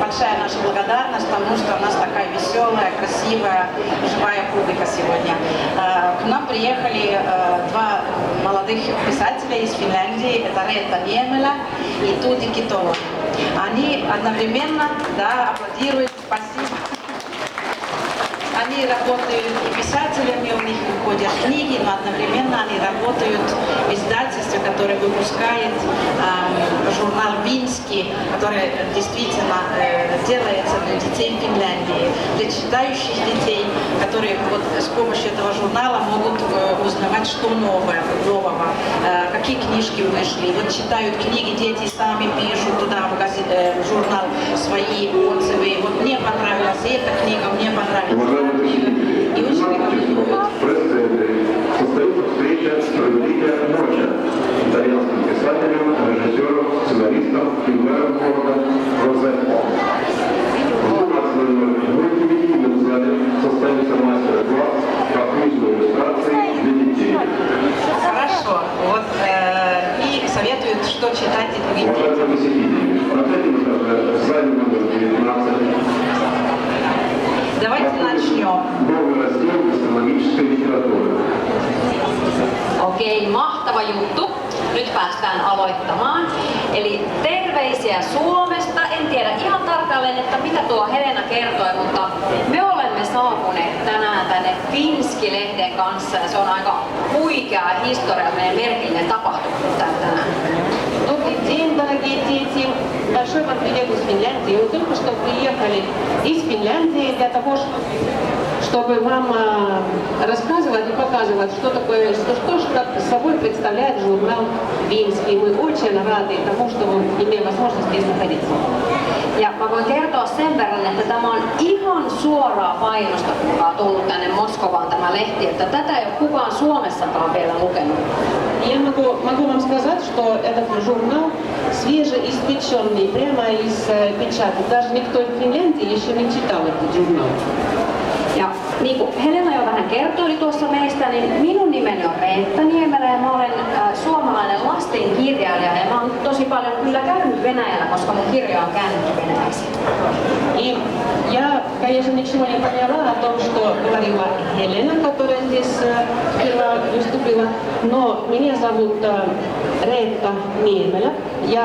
большая наша благодарность тому, что у нас такая веселая, красивая, живая публика сегодня. К нам приехали два молодых писателя из Финляндии, это Reetta Niemelä и Tuuti Kitola. Они одновременно аплодируют, спасибо. Они работают и писателями, у них выходят книги, но одновременно они работают в издательстве, которое выпускает журнал «Винский», который действительно делается для детей Финляндии, для читающих детей, которые вот с помощью этого журнала могут узнавать, что нового, какие книжки вышли. Вот читают книги, дети сами пишут туда в журнал свои отзывы. Вот мне понравилась эта книга, мне понравилась. И очень рекомендую. В пресс-центре состоится встреча «Справедливая ночь» с итальянским писателем, режиссером, сценаристом и мэром города Розетто. В 12:00 в мультимедийном зале состоится мастер-класс по книжной иллюстрации для детей. Хорошо. Вот и советуют, что читать и другим. Уважаемые посетители, на третьем этаже в зале номер 19. Давайте начнем. Новый раздел гастрономической литературы. Okei, mahtava juttu. Nyt päästään aloittamaan. Eli terveisiä Suomesta. En tiedä ihan tarkalleen, että mitä tuo Helena kertoi, mutta me olemme saapuneet tänään tänne Finski-lehden kanssa ja se on aika huikea historiallinen merkillinen tapahtuma tänään. Добрый день, дорогие дети! Большой вам привет из Финляндии. Мы только что приехали из Финляндии для того, чтобы вам рассказывать и показывать, что такое, что собой представляет журнал «Винский». Мы очень рады тому, что мы имеем возможность здесь находиться. Ja mä voin kertoa sen verran, että tämä on ihan suoraa painosta, kuka on tullut tänne Moskovaan tämä lehti, että tätä ei ole kukaan Suomessakaan vielä lukenut. Я могу вам сказать, что этот журнал свежеиспеченный, прямо из печати. Даже никто в Финляндии еще не читал этот журнал. Ja niin kuin Helena jo vähän kertoi tuossa meistä, niin minun nimeni on Reetta Niemelä ja mä olen suomalainen lastenkirjailija ja mä oon tosi paljon kyllä käynyt Venäjällä, koska mun kirja on käännetty venäjäksi. И я, конечно, ничего не поняла о том, что говорила Елена, которая здесь впервые выступила, но меня зовут Reetta Niemelä, я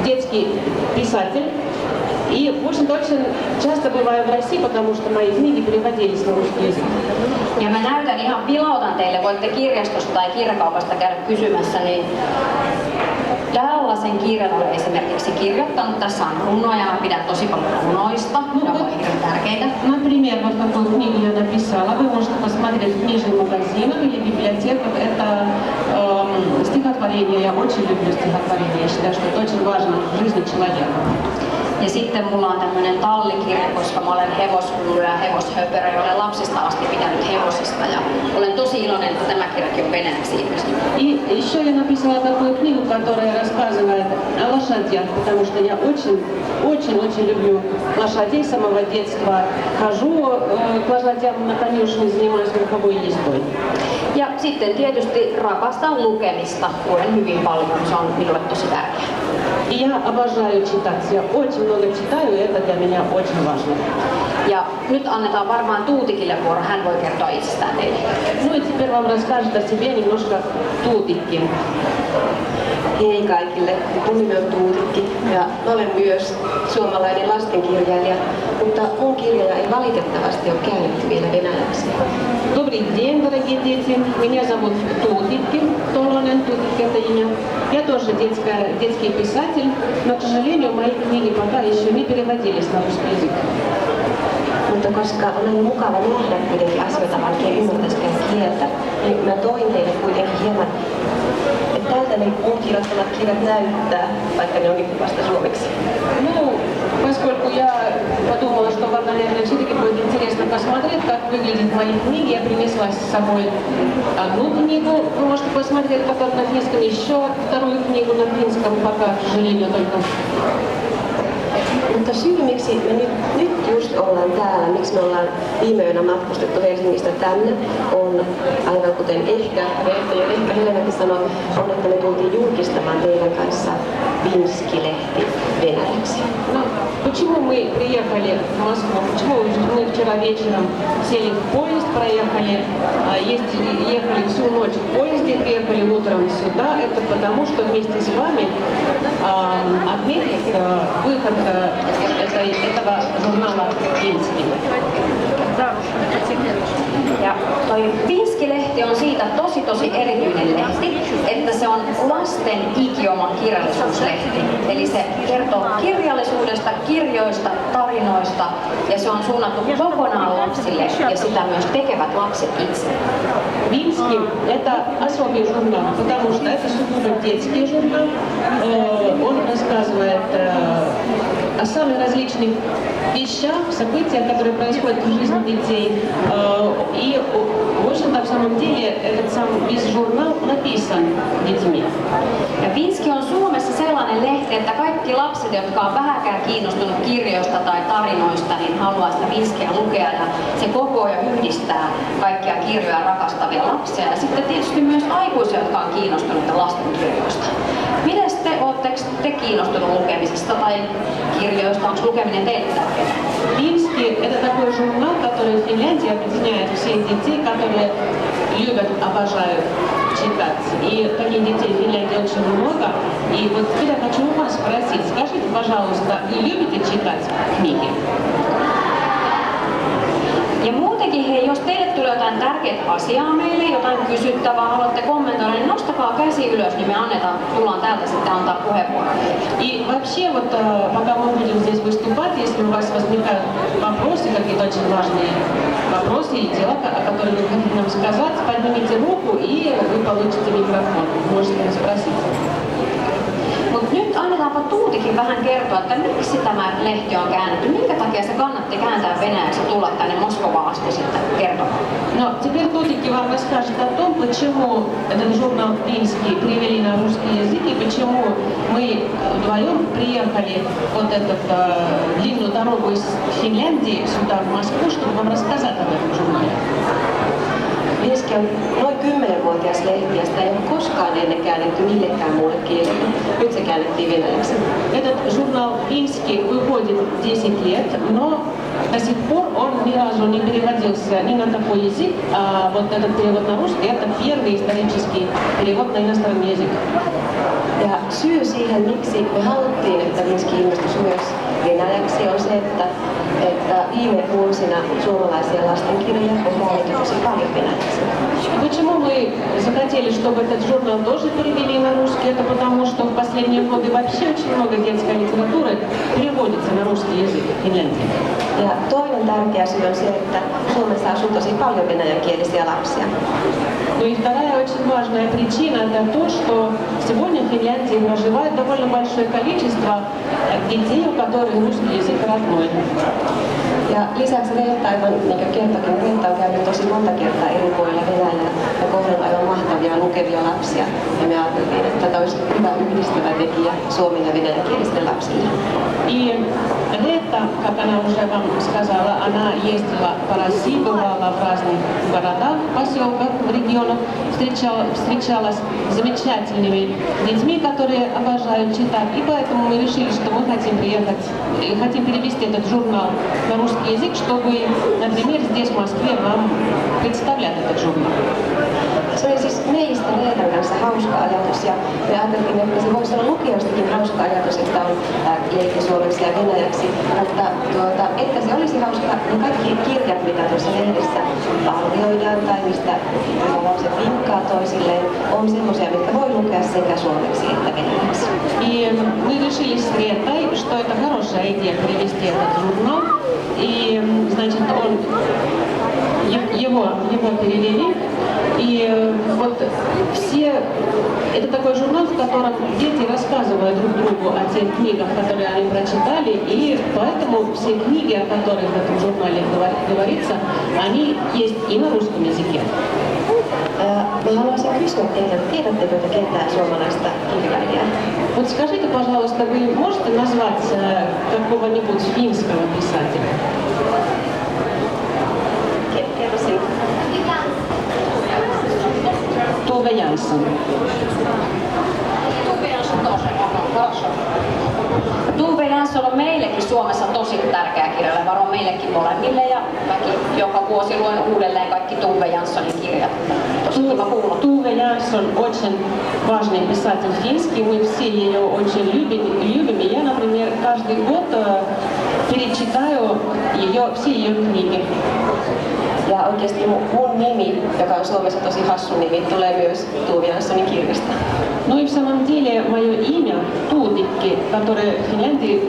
детский писатель. И, в общем-то, очень часто бываю в России, потому что мои книги переводились на русский язык. Ja mä näytän ihan vilautan teille, voitte kirjastosta tai kirjakaupasta käydä kysymässä, niin tällaisen kirjan olen esimerkiksi kirjoittanut. Tässä on runoja, mä pidän tosi paljon runoista, ne ovat hirveän tärkeitä. Например, вот какую книгу я написала, вы можете посмотреть в книжных магазинах или библиотеках. Это стихотворение, я очень люблю стихотворение, я считаю, что это очень важно в жизни человека. Ja sitten mulla on tämmönen tallikirja, koska mä olen hevoshullu ja hevoshöperö ja olen lapsista asti pitänyt hevosista. Ja olen tosi iloinen, että tämä kirjakin on venäjäksi ilmestynyt. И еще я написала такую книгу, которая рассказывает о лошадях, потому что я очень люблю лошадей с самого детства. Хожу к лошадям на конюшне, занимаюсь верховой ездой. Ja sitten tietysti rakastan lukemista. Luen hyvin paljon, se on minulle tosi tärkeää. И я обожаю читать. Я очень много читаю, и это для меня очень важно. Ja nyt annetaan varmaan Tuutikille vuoro, hän voi kertoa itsestään teille. Ну и теперь вам расскажет о себе немножко Tuutikki. Hei kaikille, mun nimi on Tuutikki ja olen myös suomalainen lastenkirjailija, mutta mun kirjoja ei valitettavasti ole käännetty vielä venäjäksi. Добрый день, дорогие дети. Меня зовут Tuutikki Tolonen, Tuutikki это имя. Я тоже детский писатель, но, к сожалению, мои книги пока еще не переводились на русский язык. Mutta koska on mukava nähdä kuitenkin asioita, vaikka ei ymmärtäisikään kieltä, niin mä toin teille kuitenkin hieman, että tältä ne mun kirjoittamat kirjat näyttää, vaikka ne onkin vasta suomeksi. Ну, поскольку я подумала, что вам, наверное, все-таки будет интересно посмотреть, как выглядят мои книги, я принесла с собой одну книгу, вы можете посмотреть, которая на финском, еще вторую книгу на финском, пока, к сожалению, только. Mutta syy, miksi me nyt just ollaan täällä, miksi me ollaan viime yönä matkustettu Helsingistä tänne, on aivan kuten ehkä Reetta ja ehkä Helenakin sanoi, on, että me tultiin julkistamaan teidän kanssa Finski-lehti venäjäksi. Ну, Почему мы приехали в Москву? Почему мы вчера вечером сели в поезд, проехали, ехали всю ночь в поезде, приехали утром сюда? Это потому, что вместе с вами отметить выход этого журнала «Финский». Ja toi Finski-lehti on siitä tosi erityinen lehti, että se on lasten ikioma kirjallisuuslehti. Eli se kertoo kirjallisuudesta, kirjoista, tarinoista ja se on suunnattu kokonaan lapsille ja sitä myös tekevät lapset itse. Финский – это особый журнал, потому что это сугубо детский журнал. Он рассказывает о самых различных вещах, событиях, которые происходят в жизни детей. И, в общем-то, в самом деле, этот сам весь журнал написан детьми. Ja Finski on Suomessa sellainen lehti, että kaikki lapset, jotka on vähänkään kiinnostunut kirjoista tai tarinoista, niin haluaa sitä Finskiä lukea ja se kokoo ja yhdistää kaikkia kirjoja rakastavia lapsia ja sitten tietysti myös aikuisia, jotka on kiinnostuneita lastenkirjoista. Mites ootteko te kiinnostunut lukemisesta tai kirjoista? Onko lukeminen teille tärkeää? Финский – это такой журнал, который в Финляндии объединяет всех детей, которые любят, обожают читать. И таких детей в Финляндии очень много. И вот я хочу у вас спросить, скажите, пожалуйста, вы любите читать книги? Ja muutenkin, hei, jos teille tulee jotain tärkeää asiaa meille, jotain kysyttävää, haluatte kommentoida, niin nostakaa käsi ylös, niin me tullaan täältä sitten antaa puheenvuoroja. И вообще, вот пока мы будем здесь выступать, если у вас возникают вопросы, какие-то очень важные вопросы и дела, о которых вы хотите нам сказать, поднимите руку и вы получите микрофон. Можете спросить. Mutta nyt annetaanpa Tuutikin vähän kertoa, että miksi tämä lehti on käännetty, minkä takia se kannatti kääntää venäjäksi ja tulla tänne Moskovaan asti sitten kertomaan. Но теперь Тутики вам расскажет о том, почему этот журнал «Финский» перевели на русский язык и почему мы вдвоем приехали вот эту длинную дорогу из Финляндии сюда, в Москву, чтобы вам рассказать об этом журнале. Finski on noin 10-vuotias lehti ja sitä ei ole koskaan ennen käännetty millekään muulle kielelle. Nyt se käännettiin venäjäksi. Этот журнал «Финский» выходит 10 лет, но до сих пор он ни разу не переводился ни на такой язык, а вот этот перевод на русский – это первый исторический перевод на иностранный язык. Ja syy siihen, miksi me haluttiin, että Finski ilmestyi myös venäjäksi, on se, että viime vuosina suomalaisia lastenkirjoja on käännetty tosi paljon venäjäksi. Почему мы захотели, чтобы этот журнал тоже перевели на русский? Это потому, что в последние годы вообще очень много детской литературы переводится на русский язык в Финляндии. Ja toinen tärkeä syy on se, että Suomessa asuu tosi paljon venäjänkielisiä lapsia. Ну и вторая очень важная причина – это то, что сегодня в Финляндии проживает довольно большое количество детей, у которых rусский язык родной. Ja lisäksi Reetta, aivan niin kuin kertokin, Reetta on käynyt tosi monta kertaa eri puolilla Venäjällä ja kohdannut aivan mahtavia lukevia lapsia. Ja me ajateltiin, että tämä olisi hyvä yhdistävä tekijä suomen ja venäjänkielisten lapsille. И Reetta, как она уже вам сказала, она ездила по России, бывала в разных городах, поселках, регионах, встречалась с замечательными детьми, которые обожают читать. И поэтому мы решили, что мы хотим приехать, хотим перевести этот журнал на русский язык, чтобы, например, здесь, в Москве, вам представлять этот журнал. Se oli siis meistä Reetan kanssa hauska ajatus ja me ajateltiin, että se voisi olla lukijoistakin hauska ajatus, että on lehti suomeksi ja venäjäksi, mutta että se olisi hauska, niin kaikki kirjat, mitä tuossa lehdessä arvioidaan tai mistä lapset vinkkaa toisilleen, on semmoisia, mitkä voi lukea sekä suomeksi että venäjäksi. И мы решили с Ретой, что это хорошая идея перевести этот журнал. И, значит, его перевели. И вот это такой журнал, в котором дети рассказывают друг другу о тех книгах, которые они прочитали, и поэтому все книги, о которых в этом журнале говорится, они есть и на русском языке. Me haluaisin kysyä teiltä, tiedättekö te ketään suomalaista kirjailijaa? Вот скажите, пожалуйста, вы можете назвать какого-нибудь финского писателя? Kerro sinä. Tove Jansson. Tove Jansson on meillekin Suomessa tosi tärkeä kirjailija, varmaan meillekin molemmille ja mäkin joka vuosi luen uudelleen kaikki Tove Janssonin kirjat. Tosi kiva kuulla. Tove Jansson очень важный писатель финский, мы все ее очень любим. И я, например, каждый год перечитаю все ее книги. Ja oikeasti mun nimi, joka on Suomessa tosi hassu nimi, tulee myös Tove Janssonin kirjasta. Ну и в самом деле мое имя Тутикки, которое в Финляндии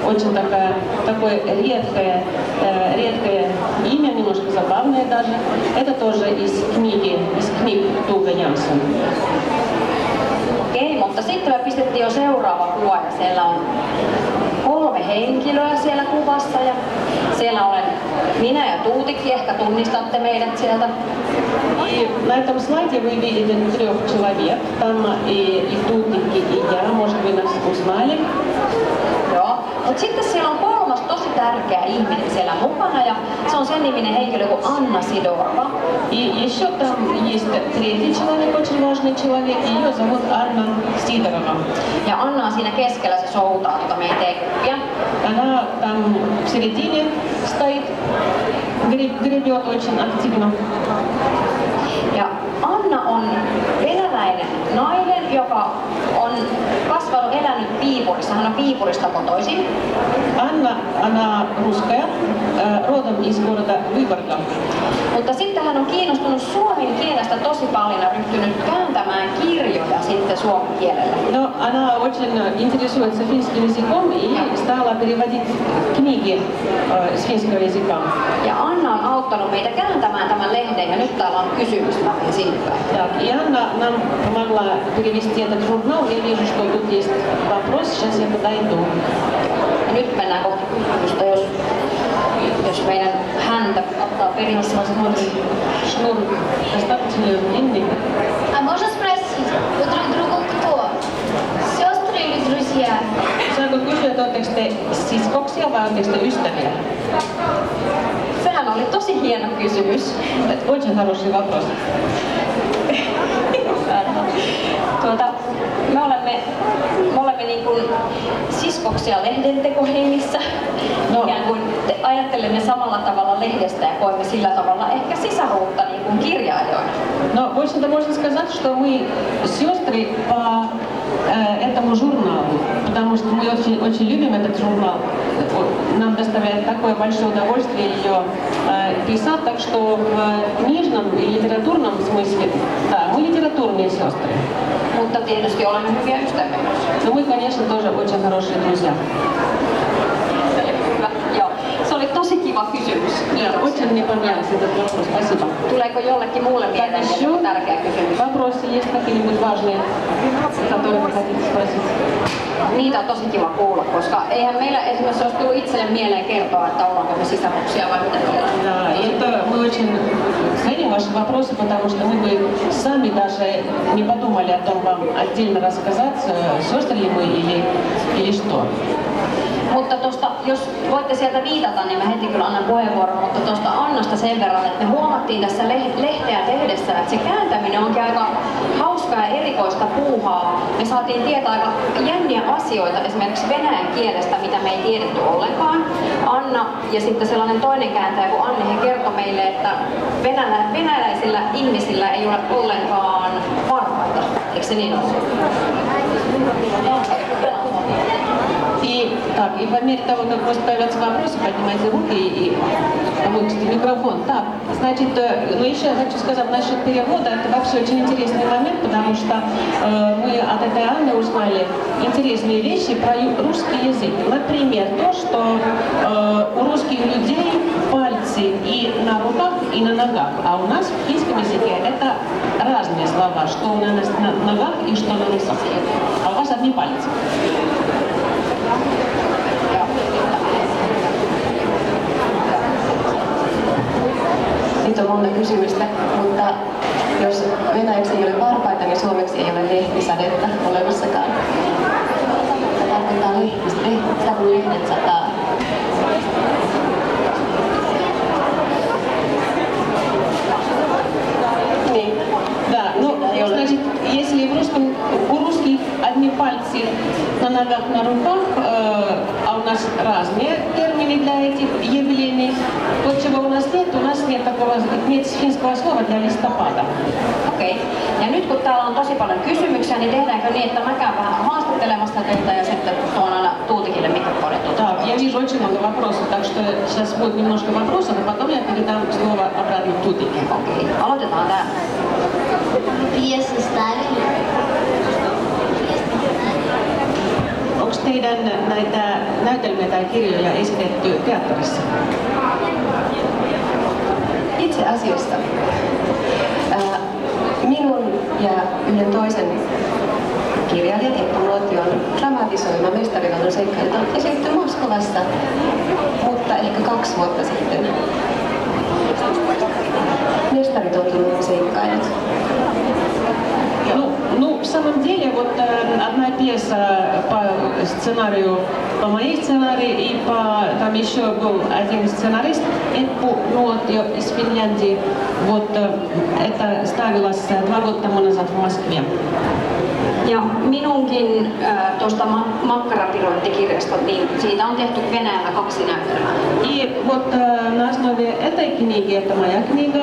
очень такое редкое имя, немножко забавное даже, это тоже из книг Tove Jansson. Okei, mutta sitten me pistettiin jo seuraava kuva ja siellä on 3 henkilöä siellä kuvassa ja siellä olen minä ja Tuutikki, ehkä tunnistatte meidät sieltä. И на этом слайде вы видите 3 человек, там и Тутикки, и я, может вы нас узнали. Joo, mutta sitten siellä on 3 tosi tärkeä ihminen siellä mukana ja se on sen niminen henkilö kuin Anna Sidorova. И еще там есть 3 человек, очень важный человек, ее зовут Анна Сидорова. Ja Anna on siinä keskellä, se soutaa tuota meidän teekupia. Она там в середине стоит, гребет очень активно. Ja Anna on venäläinen nainen, joka on kasvanut, elänyt Viipurissa. Hän on Viipurista kotoisin. Анна, она русская, родом из города Выборга. Mutta sitten hän on kiinnostunut suomen kielestä tosi paljon ja ryhtynyt kääntämään kirjoja sitten suomen kielellä. Но она очень интересуется финским языком и стала переводить книги с финского языка. Ja Anna on auttanut meitä kääntämään tämän lehden ja nyt täällä on kysymys, mä menen sinne päin. Так, и Анна нам помогла перевести этот журнал. Я вижу, что тут есть вопрос, сейчас я подойду. Ja nyt mennään kohti kysymystä, jos meidän häntä ottaa perinnössä. Шнур достаточно длинный. А можно спросить у друг друга кто? Сестры или друзья? Saanko kysyä, että oletteko te siskoksia vai oletteko te ystäviä? Sehän oli tosi hieno kysymys. Очень хороший вопрос. Me olemme niin kuin siskoksia lehdentekohengissä. No. Ikään kuin ajattelemme samalla tavalla lehdestä ja koemme sillä tavalla ehkä sisaruutta niin kuin kirjailijoina. Но, в общем-то, можно сказать, что мы сестры по этому журналу, потому что мы очень любим этот журнал. Нам доставляет такое большое удовольствие ее писать, так что в книжном и литературном смысле, да, мы литературные сестры. Mutta tietysti olemme hyviä ystäviä myös. Но мы, конечно, тоже очень хорошие друзья. Hyvä. Joo. Se oli tosi kiva kysymys. Очень мне понравился этот вопрос. Спасибо. Tuleeko jollekin muulle mieleen joku tärkeä kysymys? Вопросы есть какие-нибудь важные, которые вы хотите спросить? Niitä on tosi kiva kuulla, koska eihän meillä esimerkiksi olisi tullut itselle mieleen kertoa, että ollaanko me sisaruksia vai mitä ollaan. Да, и это мы очень ценим ваши вопросы, потому что мы бы сами даже не подумали о том, вам отдельно рассказать, сестры ли мы или что. Mutta tuosta, jos voitte sieltä viitata, niin mä heti kyllä annan puheenvuoron, mutta tuosta Annasta sen verran, että me huomattiin tässä lehteä tehdessä, että se kääntäminen onkin aika hauskaa ja erikoista puuhaa. Me saatiin tietää aika jänniä asioita esimerkiksi venäjän kielestä, mitä me ei tiedetty ollenkaan. Anna ja sitten sellainen toinen kääntäjä kuin Anni, he kertoi meille, että venäläisillä ihmisillä ei ole ollenkaan varpaita. Eikö se niin ole? И так, и по мере того, как просто появляются вопросы, поднимайте руки и получите микрофон. Так, значит, ну еще я хочу сказать насчет перевода. Это вообще очень интересный момент, потому что мы от этой Анны узнали интересные вещи про русский язык. Например, то, что у русских людей пальцы и на руках, и на ногах, а у нас в финском языке это разные слова, что у нас на ногах и что на носах. А у вас одни пальцы. Nyt on monta kysymystä, mutta jos venäjäksi ei ole varpaita, niin suomeksi ei ole lehtisadetta olemassakaan. Se tarkoittaa lehtistä, sitä kun lehdet sataa. Niin. Да, ну, значит, если у русских одни пальцы на ногах, на руках, а у или для этих явлений. Вот чего у нас нет такого, нет финского слова для листопада. Okei. Ja nyt kun täällä on tosi paljon kysymyksiä, niin tehdäänkö niin, että mä käyn vähän haastattelemassa teitä ja sitten tuon aina Tuutikille mikrofonin. Да, я вижу очень много вопросов, так что сейчас будет немножко вопросов, а потом я передам слово обратно Тутике. Okei, aloitetaan täällä. Пьесы ставили. Onko teidän näitä näytelmiä tai kirjoja esitetty teatterissa? Itse asiassa minun ja yhden toisen kirjailijan Eppu Nuotion dramatisoima Mestarivallan seikkailut on esitetty Moskovassa, mutta ehkä 2 vuotta sitten. Mestaritotuuden seikkailut. Ну, в самом деле, вот одна пьеса по сценарию, по моей сценарию, и там еще был один сценарист, Eppu Nuotio из Финляндии. Вот это ставилось 2 года тому назад в Москве. Ja minunkin tuosta makkarapirointtikirjasta, niin siitä on tehty Venäjällä 2 näytelmää. И вот на основе этой книги, это моя книга,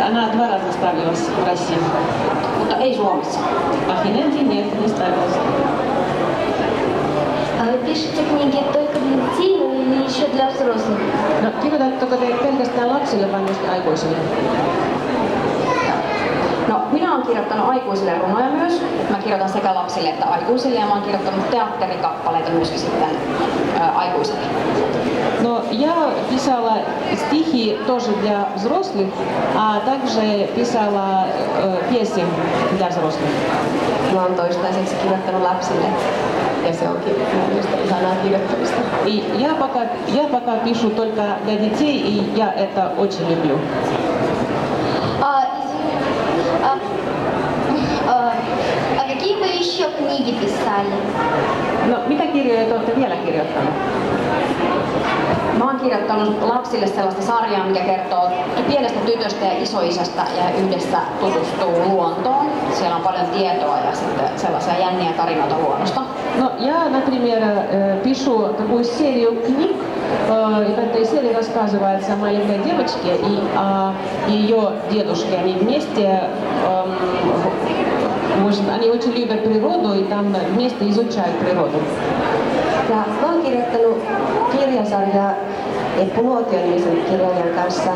она 2 раза ставилась в России. Mutta ei Suomessa. А в Финляндии нет, не ставилась. А вы пишете книги только для детей или еще для взрослых? No, kirjoitatteko te pelkästään lapsille vai myös aikuisille? No, minä olen kirjoittanut aikuisille runoja myös. Mä kirjoitan sekä lapsille että aikuisille ja mä oon kirjoittanut teatterikappaleita myöskin sitten aikuisille. Но я писала стихи тоже для взрослых, а также писала пьесы для взрослых. Mä oon toistaiseksi kirjoittanut lapsille ja se onkin mielestäni ihanaa kirjoittamista. И я пока пишу только для детей, и я это очень люблю. А какие вы еще книги писали? No, mitä kirjoja te olette vielä kirjoittanut? Mä oon kirjoittanut lapsille sellaista sarjaa, mikä kertoo pienestä tytöstä ja isoisästä ja yhdessä tutustuu luontoon. Siellä on paljon tietoa ja sitten sellaisia jänniä tarinoita luonnosta. Ну, я, например, пишу такую серию книг. В этой серии рассказывается о маленькой девочке и о ее дедушке. Они вместе, они очень любят природу и там вместе изучают природу. Ja mä oon kirjoittanut kirjasarjaa Eppu Nuotio-nimisen kirjailijan kanssa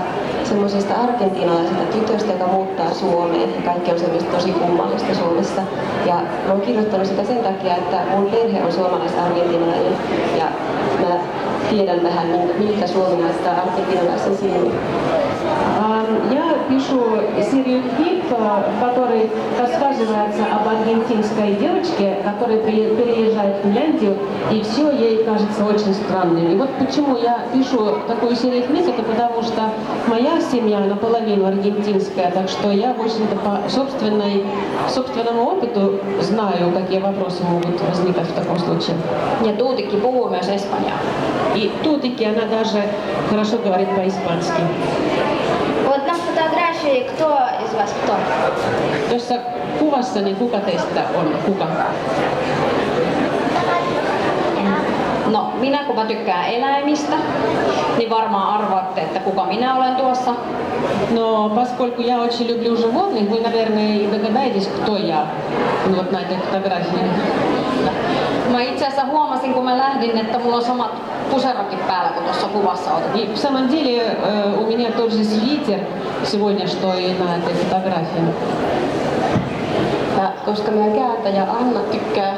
semmoisesta argentinalaisesta tytöstä, joka muuttaa Suomeen. Kaikki on semmoista tosi kummallista Suomessa. Ja mä oon kirjoittanut sitä sen takia, että mun perhe on suomalais-argentinalainen. Ja mä tiedän vähän, miltä Suomi näyttää argentinalaisen silmin. Я пишу серию книг, в которой рассказывается об аргентинской девочке, которая переезжает в Финляндию, и все ей кажется очень странным. И вот почему я пишу такую серию книг, это потому что моя семья наполовину аргентинская, так что я, в общем-то, по собственному опыту знаю, какие вопросы могут возникать в таком случае. Ja Tuutikki puhuu myös espanjaa. И Тутики, она даже хорошо говорит по-испански. Вот на фотографии кто из вас кто? Tuossa kuvassa, niin kuka teistä on kuka? No, minä kun mä tykkään eläimistä, niin varmaan arvaatte, että kuka minä olen tuossa. Но поскольку я очень люблю животных, вы, наверное, и догадаетесь, кто я вот на этой фотографии. Mä itse asiassa huomasin, kun mä lähdin, että mulla on samat puserokit päällä kuin tuossa kuvassa otettiin. И в самом деле у меня тот же свитер сегодня, что и на этой фотографии. Ja koska meidän kääntäjä Anna tykkää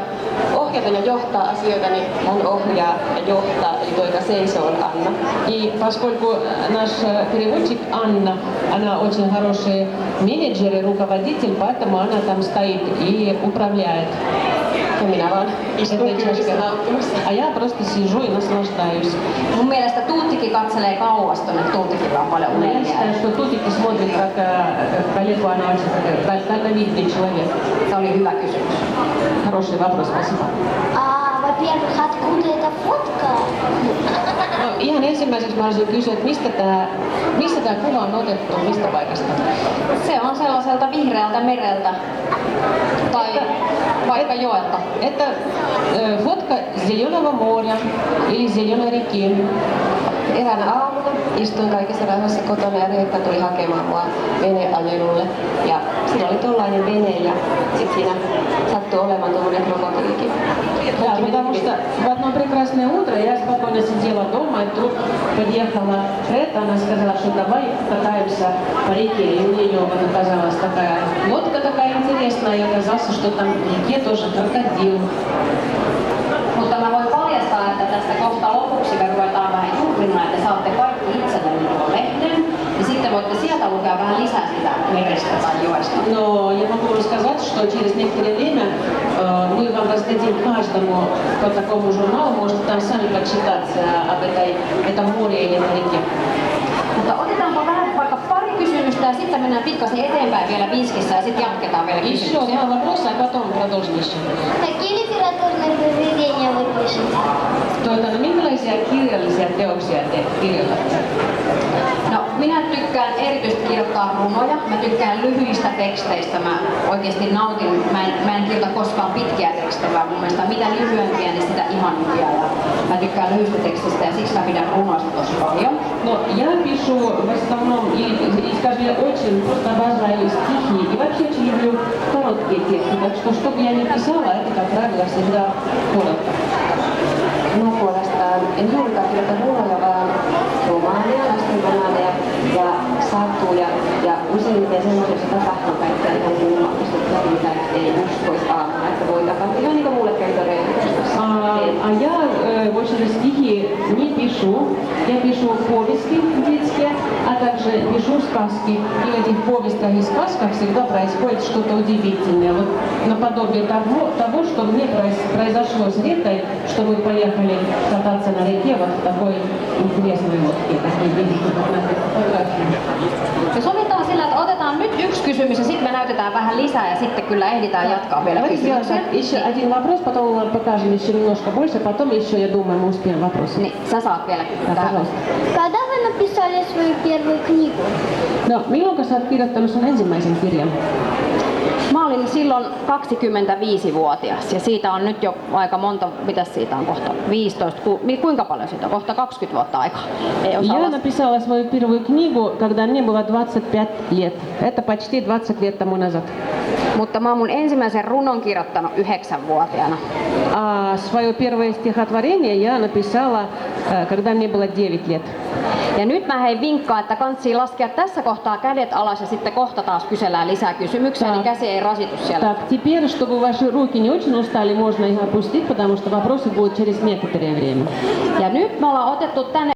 ohjata ja johtaa asioita, niin hän ohjaa ja johtaa, eli tuo, joka seisoo, on Anna. И поскольку наш переводчик Анна, она очень хороший менеджер и руководитель, поэтому она там стоит и управляет. Ja minä vaan istun kyydissä nauttimassa. А я просто сижу и наслаждаюсь. Mun mielestä Tuuttikin katselee kauas tonne, Tuutikilla on paljon Я unelmia. считаю, что Тутики смотрит, как далеко она очень дальновидный человек. Se oli hyvä kysymys. Хороший вопрос, спасибо. Во-первых, откуда эта фотка? No, ihan ensimmäiseksi mä haluaisin kysyä, että mistä tämä kuva on otettu, mistä paikasta? Se on sellaiselta vihreältä mereltä tai vaikka joelta. Это фотка зеленого моря или зеленой реки. Eräänä aamuna istuin kaikessa rauhassa kotona ja Reetta tuli hakemaan mua veneajelulle. Ja siinä oli tollainen vene ja sit siinä sattui olemaan tuollainen krokotiilikin. Да, потому что в одно прекрасное утро я спокойно сидела дома, и вдруг подъехала Рета, она сказала, что давай катаемся по реке, и у нее вот оказалась такая лодка такая интересная, и оказалось, что там в реке тоже крокодил. Mutta mä voin paljastaa, että tästä kohta lopuksi me ruvetaan vähän juhlimaan, että saatte kaikki itsellenne tuon lehden. Ja sitten voitte sieltä lukea vähän lisää sitä merestä tai joesta. Но я могу рассказать, что через некоторое время мы вам раздадим каждому по такому журналу, можете там сами почитать об этом море и этой реке. Mutta otetaanpa vähän vaikka pari kysymystä ja sitten mennään pikkasen eteenpäin vielä Vinskissä ja sitten jatketaan vielä Еще kysymyksiä. два вопроса, а потом продолжим еще. Какие литературные произведения вы пишете? Minkälaisia kirjallisia teoksia te kirjoitatte? No, minä tykkään erityisesti kirjoittaa runoja. Mä tykkään lyhyistä teksteistä. Mä oikeasti nautin. Mä en kirjoita koskaan pitkiä tekstejä, vaan mun mielestä mitä lyhyempiä, niin sitä ihanumpia. Ja mä tykkään lyhyistä teksteistä ja siksi mä pidän runoista tosi paljon. Но я пишу в основном, и скажем, я очень просто обожаю стихи и вообще очень люблю короткие тексты. Так что, что бы я ни писала, это, как правило, всегда коротко. Minä puolestaan en juurikaan kirjoita runoja, vaan romaaneja, lastenromaaneja ja sattuja ja useimmiten semmoisessa tapahtuu kaikkea ihan ilmaisesti, mitä ei uskoisi aamuna, että voi tapahtua ihan niin kuin mulle kertoreille. А я больше стихи не пишу. Я пишу повести детские, а также пишу сказки. И в этих повестях и сказках всегда происходит что-то удивительное. Вот наподобие того, что мне произошло с Ритой, что мы поехали кататься на реке вот в такой интересной лодке. Ja sovitaan sillä, että otetaan nyt yksi kysymys ja sitten me näytetään vähän lisää ja sitten kyllä ehditään jatkaa vielä kysymyksiä. Еще один вопрос, потом мы вам покажем еще немножко больше, потом еще, я думаю, мы успеем вопросы. Niin, sä saat vielä Да, kysyä. пожалуйста. Когда вы написали свою первую книгу? No, milloin sä oot kirjoittanut sun ensimmäisen kirjan? Mä olin silloin 25-vuotias ja siitä on nyt jo aika monta, mitä siitä on kohta 15, kuinka paljon siitä on? Kohta 20 vuotta aikaa. Ei osaa Я laskea. написала свою первую книгу, когда мне было 25 лет. Это почти 20 лет тому назад. Mutta mä oon mun ensimmäisen runon kirjoittanut 9-vuotiaana. А свое первое стихотворение я написала, когда мне было 9 лет. Ja nyt mä hei vinkkaan, että kantsii laskea tässä kohtaa kädet alas ja sitten kohta taas kysellään lisää kysymyksiä, niin käsi ei rasitu siellä. Так, теперь, чтобы ваши руки не очень устали, можно их опустить, потому что вопросы будут через некоторое время. Ja nyt me ollaan otettu tänne